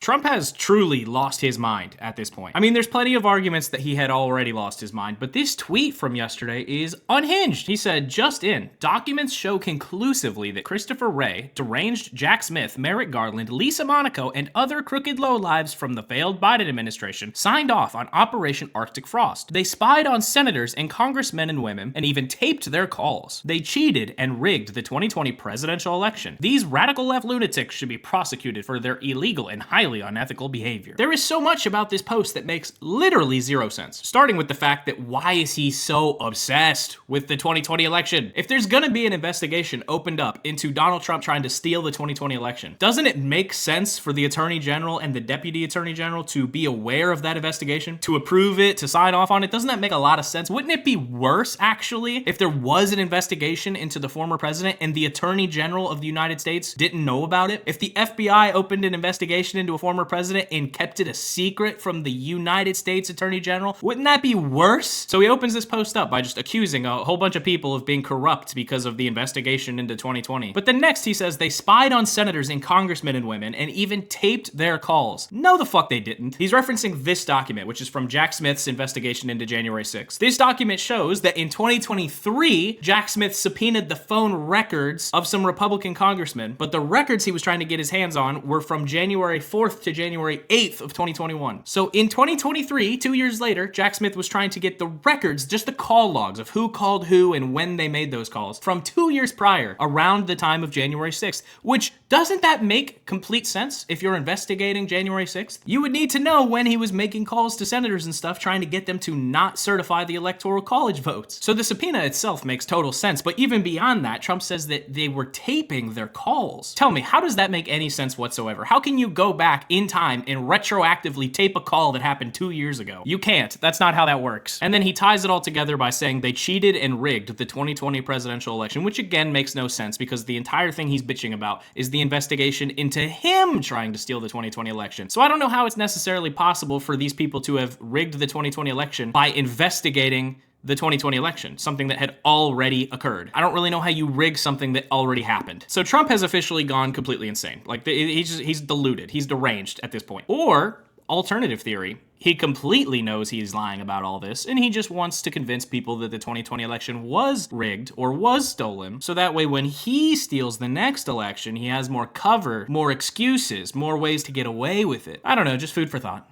Trump has truly lost his mind at this point. I mean, there's plenty of arguments that he had already lost his mind, but this tweet from yesterday is unhinged. He said, just in, documents show conclusively that Christopher Wray, deranged Jack Smith, Merrick Garland, Lisa Monaco, and other crooked lowlives from the failed Biden administration signed off on Operation Arctic Frost. They spied on senators and congressmen and women and even taped their calls. They cheated and rigged the 2020 presidential election. These radical left lunatics should be prosecuted for their illegal and highly unethical behavior. There is so much about this post that makes literally zero sense, starting with the fact that why is he so obsessed with the 2020 election? If there's gonna be an investigation opened up into Donald Trump trying to steal the 2020 election, doesn't it make sense for the Attorney General and the Deputy Attorney General to be aware of that investigation, to approve it, to sign off on it? Doesn't that make a lot of sense? Wouldn't it be worse, actually, if there was an investigation into the former president and the Attorney General of the United States didn't know about it? If the FBI opened an investigation into a former president and kept it a secret from the United States Attorney General, wouldn't that be worse? So he opens this post up by just accusing a whole bunch of people of being corrupt because of the investigation into 2020. But then next he says they spied on senators and congressmen and women and even taped their calls. No, the fuck they didn't. He's referencing this document, which is from Jack Smith's investigation into January 6th. This document shows that in 2023, Jack Smith subpoenaed the phone records of some Republican congressmen, but the records he was trying to get his hands on were from January 4th to January 8th of 2021. So in 2023, 2 years later, Jack Smith was trying to get the records, just the call logs of who called who and when they made those calls from 2 years prior, around the time of January 6th, which doesn't that make complete sense if you're investigating January 6th? You would need to know when he was making calls to senators and stuff, trying to get them to not certify the Electoral College votes. So the subpoena itself makes total sense, but even beyond that, Trump says that they were taping their calls. Tell me, how does that make any sense whatsoever? How can you go back in time and retroactively tape a call that happened 2 years ago? You can't. That's not how that works. And then he ties it all together by saying they cheated and rigged the 2020 presidential election, which again makes no sense because the entire thing he's bitching about is the investigation into him trying to steal the 2020 election. So I don't know how it's necessarily possible for these people to have rigged the 2020 election by investigating the 2020 election, something that had already occurred. I don't really know how you rig something that already happened. So Trump has officially gone completely insane. Like, he's deluded. He's deranged at this point. Or, alternative theory, he completely knows he's lying about all this, and he just wants to convince people that the 2020 election was rigged or was stolen, so that way when he steals the next election, he has more cover, more excuses, more ways to get away with it. I don't know, just food for thought.